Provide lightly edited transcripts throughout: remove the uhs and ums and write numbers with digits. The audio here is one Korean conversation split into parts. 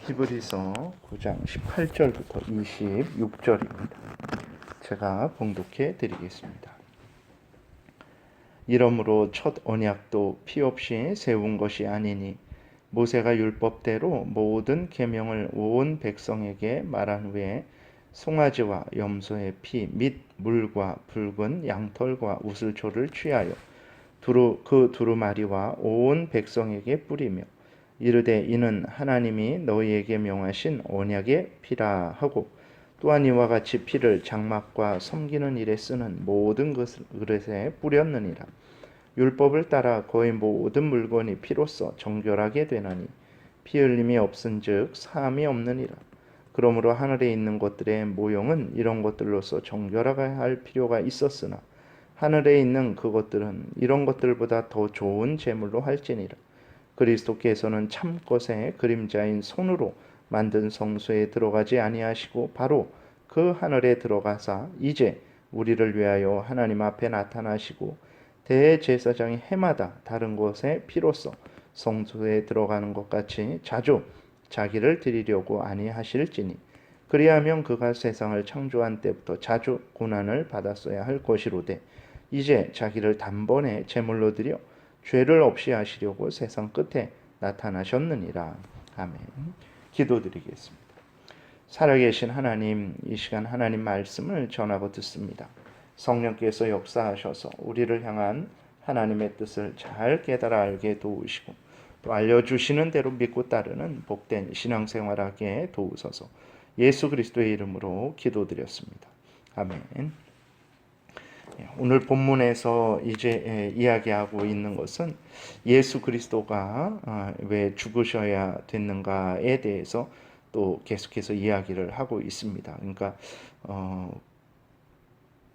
히브리서 9장 18절부터 26절입니다. 제가 봉독해 드리겠습니다. 이러므로 첫 언약도 피 없이 세운 것이 아니니 모세가 율법대로 모든 계명을 온 백성에게 말한 후에 송아지와 염소의 피 및 물과 붉은 양털과 우슬초를 취하여 그 두루마리와 온 백성에게 뿌리며 이르되 이는 하나님이 너희에게 명하신 언약의 피라 하고 또한 이와 같이 피를 장막과 섬기는 일에 쓰는 모든 그릇에 뿌렸느니라. 율법을 따라 거의 모든 물건이 피로써 정결하게 되나니 피 흘림이 없은즉 사함이 없느니라. 그러므로 하늘에 있는 것들의 모형은 이런 것들로서 정결하게 할 필요가 있었으나 하늘에 있는 그것들은 이런 것들보다 더 좋은 제물로 할지니라. 그리스도께서는 참것의 그림자인 손으로 만든 성소에 들어가지 아니하시고 바로 그 하늘에 들어가사 이제 우리를 위하여 하나님 앞에 나타나시고 대제사장이 해마다 다른 곳에 피로써 성소에 들어가는 것 같이 자주 자기를 드리려고 아니하실지니 그리하면 그가 세상을 창조한 때부터 자주 고난을 받았어야 할 것이로되 이제 자기를 단번에 제물로 드려 죄를 없이 하시려고 세상 끝에 나타나셨느니라. 아멘. 기도드리겠습니다. 살아계신 하나님, 이 시간 하나님 말씀을 전하고 듣습니다. 성령께서 역사하셔서 우리를 향한 하나님의 뜻을 잘 깨달아 알게 도우시고 또 알려주시는 대로 믿고 따르는 복된 신앙생활하게 도우소서. 예수 그리스도의 이름으로 기도드렸습니다. 아멘. 오늘 본문에서 이제 이야기하고 있는 것은 예수 그리스도가 왜 죽으셔야 됐는가에 대해서 또 계속해서 이야기를 하고 있습니다. 그러니까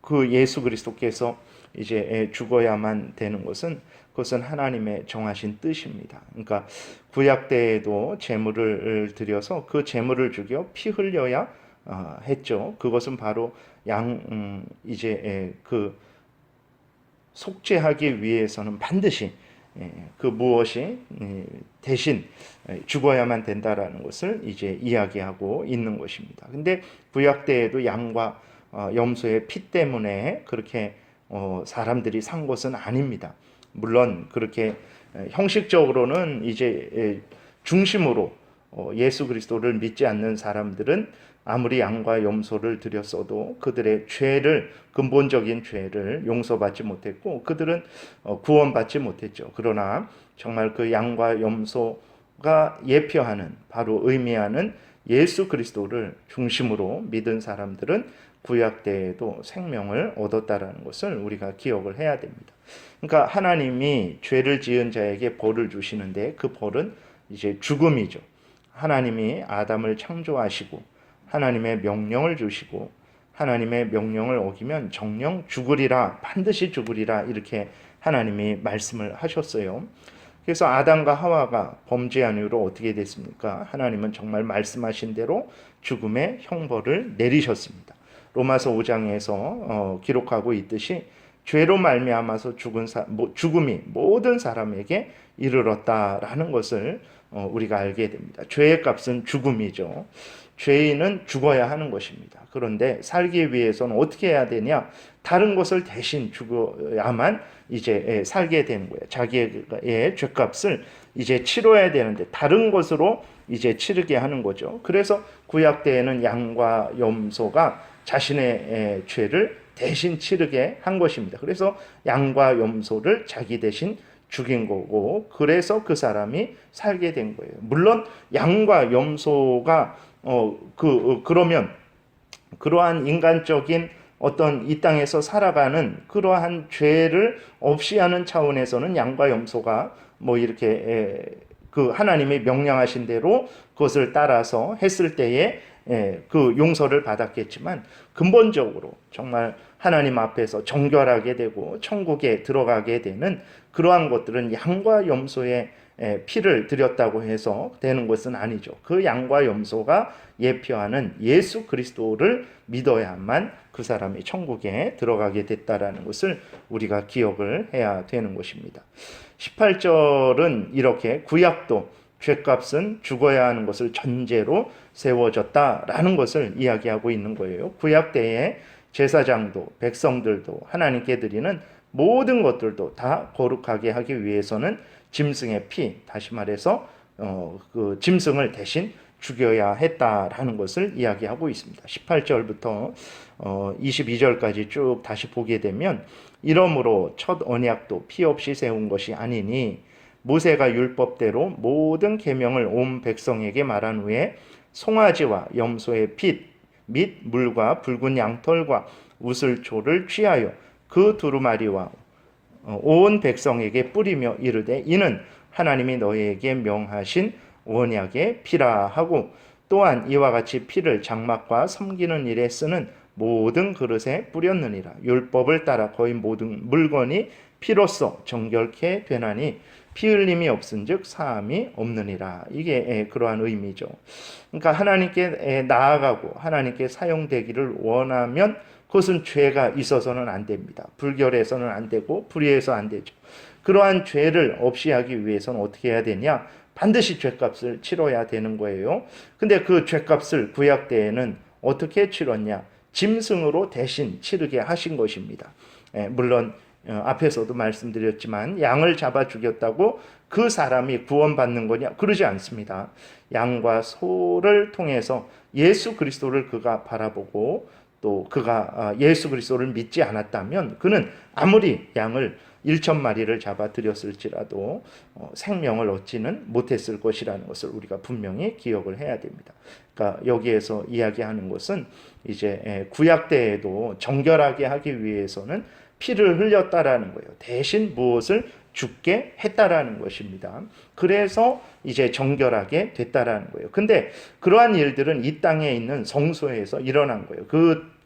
그 예수 그리스도께서 이제 죽어야만 되는 것은 그것은 하나님의 정하신 뜻입니다. 그러니까 구약 때에도 제물을 드려서 그 제물을 죽여 피 흘려야 했죠. 그것은 바로 이제 그 속죄하기 위해서는 반드시 그 무엇이 대신 죽어야만 된다라는 것을 이제 이야기하고 있는 것입니다. 근데 구약 때에도 양과 염소의 피 때문에 그렇게 사람들이 산 것은 아닙니다. 물론 그렇게 형식적으로는 이제 중심으로 예수 그리스도를 믿지 않는 사람들은 아무리 양과 염소를 드렸어도 그들의 죄를, 근본적인 죄를 용서받지 못했고 그들은 구원받지 못했죠. 그러나 정말 그 양과 염소가 예표하는, 바로 의미하는 예수 그리스도를 중심으로 믿은 사람들은 구약 때에도 생명을 얻었다라는 것을 우리가 기억을 해야 됩니다. 그러니까 하나님이 죄를 지은 자에게 벌을 주시는데 그 벌은 이제 죽음이죠. 하나님이 아담을 창조하시고 하나님의 명령을 주시고 하나님의 명령을 어기면 정령 죽으리라, 반드시 죽으리라, 이렇게 하나님이 말씀을 하셨어요. 그래서 아담과 하와가 범죄한 이후로 어떻게 됐습니까? 하나님은 정말 말씀하신 대로 죽음의 형벌을 내리셨습니다. 로마서 5장에서 기록하고 있듯이 죄로 말미암아서 죽음이 모든 사람에게 이르렀다라는 것을 우리가 알게 됩니다. 죄의 값은 죽음이죠. 죄인은 죽어야 하는 것입니다. 그런데 살기 위해서는 어떻게 해야 되냐? 다른 것을 대신 죽어야만 이제 살게 되는 거예요. 자기의 죄값을 이제 치러야 되는데 다른 것으로 이제 치르게 하는 거죠. 그래서 구약 때에는 양과 염소가 자신의 죄를 대신 치르게 한 것입니다. 그래서 양과 염소를 자기 대신 죽인 거고, 그래서 그 사람이 살게 된 거예요. 물론 양과 염소가 그러면 그러한 인간적인 어떤 이 땅에서 살아가는 그러한 죄를 없이 하는 차원에서는 양과 염소가 뭐 이렇게 그 하나님이 명령하신 대로 그것을 따라서 했을 때에 그 용서를 받았겠지만, 근본적으로 정말 하나님 앞에서 정결하게 되고 천국에 들어가게 되는 그러한 것들은 양과 염소의 피를 드렸다고 해서 되는 것은 아니죠. 그 양과 염소가 예표하는 예수 그리스도를 믿어야만 그 사람이 천국에 들어가게 됐다라는 것을 우리가 기억을 해야 되는 것입니다. 18절은 이렇게 구약도 죄값은 죽어야 하는 것을 전제로 세워졌다라는 것을 이야기하고 있는 거예요. 구약 때에 제사장도 백성들도 하나님께 드리는 모든 것들도 다 거룩하게 하기 위해서는 짐승의 피, 다시 말해서 그 짐승을 대신 죽여야 했다라는 것을 이야기하고 있습니다. 18절부터 22절까지 쭉 다시 보게 되면, 이러므로 첫 언약도 피 없이 세운 것이 아니니 모세가 율법대로 모든 계명을 온 백성에게 말한 후에 송아지와 염소의 핏 및 물과 붉은 양털과 우슬초를 취하여 그 두루마리와 온 백성에게 뿌리며 이르되 이는 하나님이 너희에게 명하신 언약의 피라 하고, 또한 이와 같이 피를 장막과 섬기는 일에 쓰는 모든 그릇에 뿌렸느니라. 율법을 따라 거의 모든 물건이 피로써 정결케 되나니 피 흘림이 없은즉 사함이 없느니라. 이게 그러한 의미죠. 그러니까 하나님께 나아가고 하나님께 사용되기를 원하면 그것은 죄가 있어서는 안 됩니다. 불결해서는 안 되고 불의해서 안 되죠. 그러한 죄를 없이 하기 위해서는 어떻게 해야 되냐? 반드시 죄값을 치러야 되는 거예요. 근데 그 죄값을 구약 때에는 어떻게 치렀냐? 짐승으로 대신 치르게 하신 것입니다. 물론 앞에서도 말씀드렸지만 양을 잡아 죽였다고 그 사람이 구원받는 거냐? 그러지 않습니다. 양과 소를 통해서 예수 그리스도를 그가 바라보고 또 그가 예수 그리스도를 믿지 않았다면 그는 아무리 양을 1,000마리를 잡아 드렸을지라도 생명을 얻지는 못했을 것이라는 것을 우리가 분명히 기억을 해야 됩니다. 그러니까 여기에서 이야기하는 것은 이제 구약 때에도 정결하게 하기 위해서는 피를 흘렸다라는 거예요. 대신 무엇을 죽게 했다라는 것입니다. 그래서 이제 정결하게 됐다라는 거예요. 근데 그러한 일들은 이 땅에 있는 성소에서 일어난 거예요.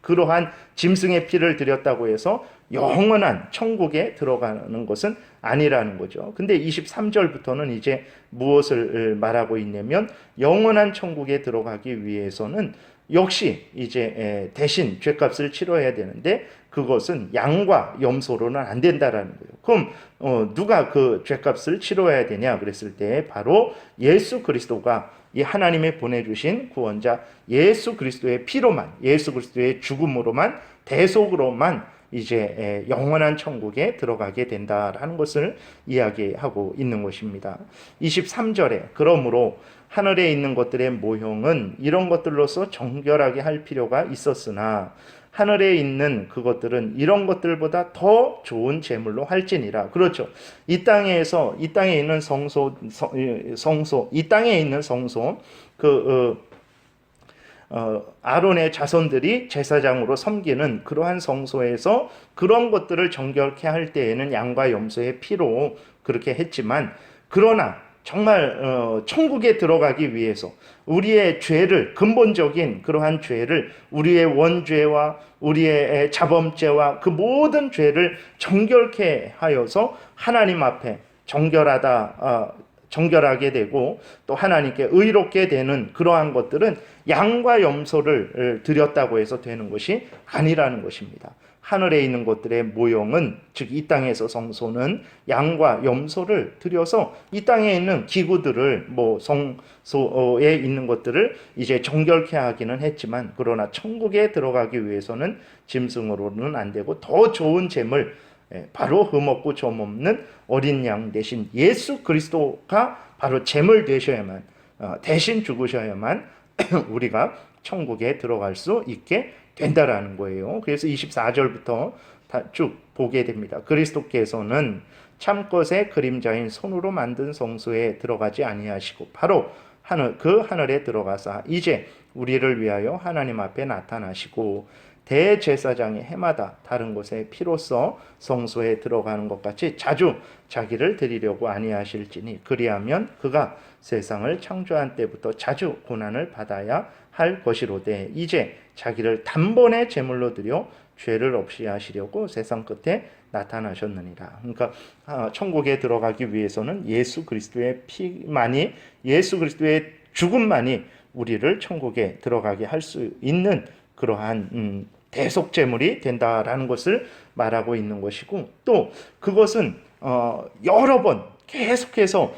그러한 짐승의 피를 드렸다고 해서 영원한 천국에 들어가는 것은 아니라는 거죠. 근데 23절부터는 이제 무엇을 말하고 있냐면, 영원한 천국에 들어가기 위해서는 역시 이제 대신 죄값을 치러야 되는데 그것은 양과 염소로는 안 된다라는 거예요. 그럼 누가 그 죄값을 치러야 되냐 그랬을 때 바로 예수 그리스도가, 이 하나님이 보내주신 구원자 예수 그리스도의 피로만, 예수 그리스도의 죽음으로만, 대속으로만 이제 영원한 천국에 들어가게 된다라는 것을 이야기하고 있는 것입니다. 23절에 그러므로 하늘에 있는 것들의 모형은 이런 것들로서 정결하게 할 필요가 있었으나 하늘에 있는 그것들은 이런 것들보다 더 좋은 제물로 할지니라. 그렇죠. 이 땅에 있는 성소, 이 땅에 있는 성소, 아론의 자손들이 제사장으로 섬기는 그러한 성소에서 그런 것들을 정결케 할 때에는 양과 염소의 피로 그렇게 했지만, 그러나 정말 천국에 들어가기 위해서 우리의 죄를, 근본적인 그러한 죄를, 우리의 원죄와 우리의 자범죄와 그 모든 죄를 정결케 하여서 하나님 앞에 정결하게 되고 또 하나님께 의롭게 되는 그러한 것들은 양과 염소를 드렸다고 해서 되는 것이 아니라는 것입니다. 하늘에 있는 것들의 모형은, 즉 이 땅에서 성소는 양과 염소를 드려서 이 땅에 있는 기구들을, 성소에 있는 것들을 이제 정결케 하기는 했지만, 그러나 천국에 들어가기 위해서는 짐승으로는 안 되고 더 좋은 제물, 바로 흠없고 점없는 어린 양 대신 예수 그리스도가 바로 제물 되셔야만, 대신 죽으셔야만 우리가 천국에 들어갈 수 있게 된다라는 거예요. 그래서 24절부터 쭉 보게 됩니다. 그리스도께서는 참것의 그림자인 손으로 만든 성소에 들어가지 아니하시고 바로 하늘에 들어가사 이제 우리를 위하여 하나님 앞에 나타나시고 대제사장이 해마다 다른 곳에 피로써 성소에 들어가는 것 같이 자주 자기를 드리려고 아니하실지니, 그리하면 그가 세상을 창조한 때부터 자주 고난을 받아야 할 것이로되 이제 자기를 단번에 제물로 드려 죄를 없이 하시려고 세상 끝에 나타나셨느니라. 그러니까 천국에 들어가기 위해서는 예수 그리스도의 피만이, 예수 그리스도의 죽음만이 우리를 천국에 들어가게 할 수 있는 그러한 대속 제물이 된다라는 것을 말하고 있는 것이고, 또 그것은 여러 번 계속해서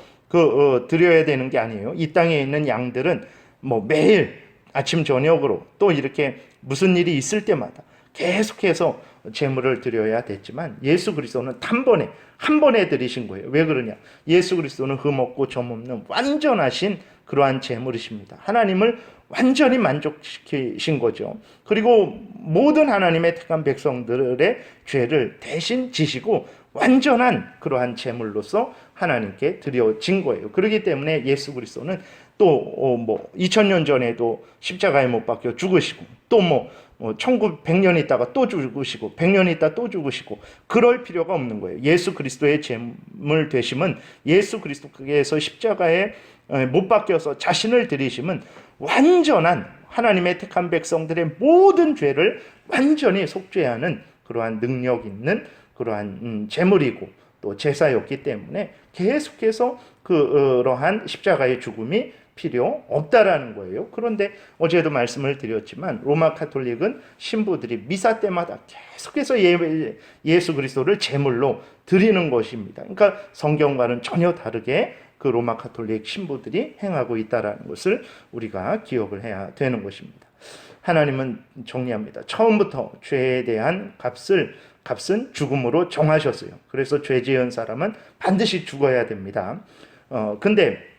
드려야 되는 게 아니에요. 이 땅에 있는 양들은 뭐 매일 아침 저녁으로 또 이렇게 무슨 일이 있을 때마다 계속해서 제물을 드려야 됐지만 예수 그리스도는 한 번에 드리신 거예요. 왜 그러냐? 예수 그리스도는 흠없고 점없는 완전하신 그러한 제물이십니다. 하나님을 완전히 만족시키신 거죠. 그리고 모든 하나님의 택한 백성들의 죄를 대신 지시고 완전한 그러한 제물로서 하나님께 드려진 거예요. 그렇기 때문에 예수 그리스도는 또 2000년 전에도 십자가에 못 박혀 죽으시고 또 1900년 있다가 또 죽으시고 100년 있다 또 죽으시고 그럴 필요가 없는 거예요. 예수 그리스도의 제물 되심은 예수 그리스도께서 십자가에 못 박혀서 자신을 드리심은 완전한 하나님의 택한 백성들의 모든 죄를 완전히 속죄하는 그러한 능력 있는 그러한 제물이고 또 제사였기 때문에 계속해서 그러한 십자가의 죽음이 필요 없다라는 거예요. 그런데 어제도 말씀을 드렸지만 로마 카톨릭은 신부들이 미사 때마다 계속해서 예수 그리스도를 제물로 드리는 것입니다. 그러니까 성경과는 전혀 다르게 그 로마 카톨릭 신부들이 행하고 있다라는 것을 우리가 기억을 해야 되는 것입니다. 하나님은 정리합니다. 처음부터 죄에 대한 값은 죽음으로 정하셨어요. 그래서 죄 지은 사람은 반드시 죽어야 됩니다. 근데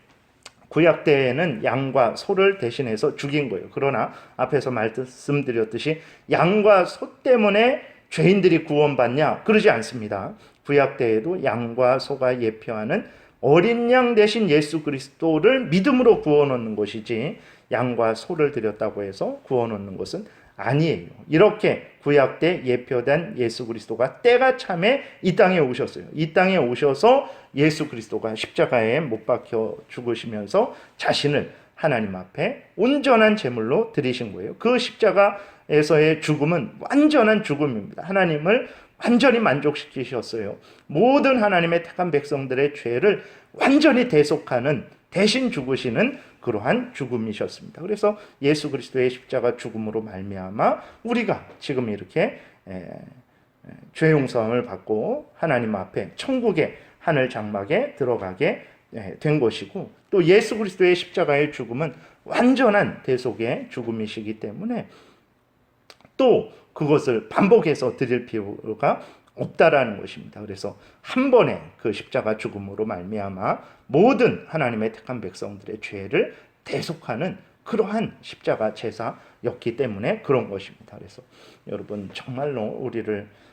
구약 때에는 양과 소를 대신해서 죽인 거예요. 그러나 앞에서 말씀드렸듯이 양과 소 때문에 죄인들이 구원받냐? 그러지 않습니다. 구약 때에도 양과 소가 예표하는 어린 양 대신 예수 그리스도를 믿음으로 구원 얻는 것이지 양과 소를 드렸다고 해서 구원 얻는 것은 아니에요. 이렇게 구약 때 예표된 예수 그리스도가 때가 참에 이 땅에 오셨어요. 이 땅에 오셔서 예수 그리스도가 십자가에 못 박혀 죽으시면서 자신을 하나님 앞에 온전한 제물로 드리신 거예요. 그 십자가에서의 죽음은 완전한 죽음입니다. 하나님을 완전히 만족시키셨어요. 모든 하나님의 택한 백성들의 죄를 완전히 대속하는 대신 죽으시는 그러한 죽음이셨습니다. 그래서 예수 그리스도의 십자가 죽음으로 말미암아 우리가 지금 이렇게 죄 용서함을 받고 하나님 앞에 천국의 하늘 장막에 들어가게 된 것이고 또 예수 그리스도의 십자가의 죽음은 완전한 대속의 죽음이시기 때문에 또 그것을 반복해서 드릴 필요가 없다라는 것입니다. 그래서 한 번에 그 십자가 죽음으로 말미암아 모든 하나님의 택한 백성들의 죄를 대속하는 그러한 십자가 제사였기 때문에 그런 것입니다. 그래서 여러분 정말로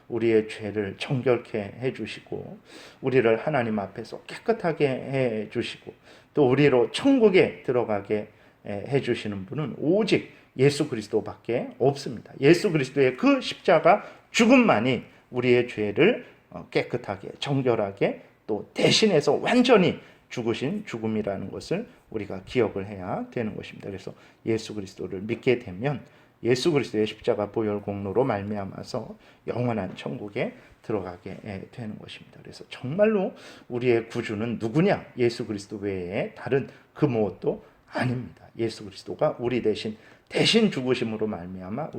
우리의 죄를 정결케 해주시고 우리를 하나님 앞에서 깨끗하게 해주시고 또 우리로 천국에 들어가게 해주시는 분은 오직 예수 그리스도밖에 없습니다. 예수 그리스도의 그 십자가 죽음만이 우리의 죄를 깨끗하게 정결하게 또 대신해서 완전히 죽으신 죽음이라는 것을 우리가 기억을 해야 되는 것입니다. 그래서 예수 그리스도를 믿게 되면 예수 그리스도의 십자가 보혈 공로로 말미암아서 영원한 천국에 들어가게 되는 것입니다. 그래서 정말로 우리의 구주는 누구냐? 예수 그리스도 외에 다른 그 무엇도 아닙니다. 예수 그리스도가 우리 대신 죽으심으로 말미암아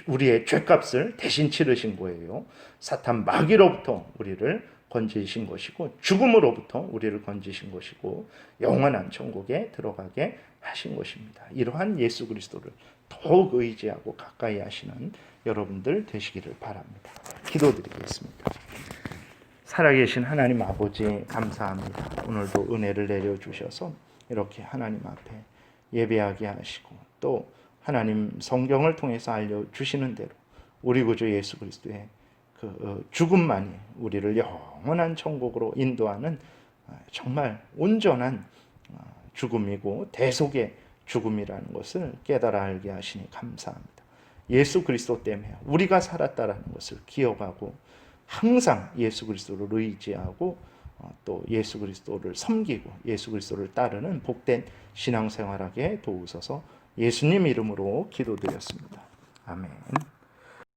우리의 죄값을 대신 치르신 거예요. 사탄 마귀로부터 우리를 건지신 것이고 죽음으로부터 우리를 건지신 것이고 영원한 천국에 들어가게 하신 것입니다. 이러한 예수 그리스도를 더욱 의지하고 가까이 하시는 여러분들 되시기를 바랍니다. 기도드리겠습니다. 살아계신 하나님 아버지 감사합니다. 오늘도 은혜를 내려주셔서 이렇게 하나님 앞에 예배하게 하시고 또 하나님 성경을 통해서 알려주시는 대로 우리 구주 예수 그리스도의 그 죽음만이 우리를 영원한 천국으로 인도하는 정말 온전한 죽음이고 대속의 죽음이라는 것을 깨달아 알게 하시니 감사합니다. 예수 그리스도 때문에 우리가 살았다라는 것을 기억하고 항상 예수 그리스도를 의지하고 또 예수 그리스도를 섬기고 예수 그리스도를 따르는 복된 신앙생활하게 도우소서. 예수님 이름으로 기도드렸습니다. 아멘.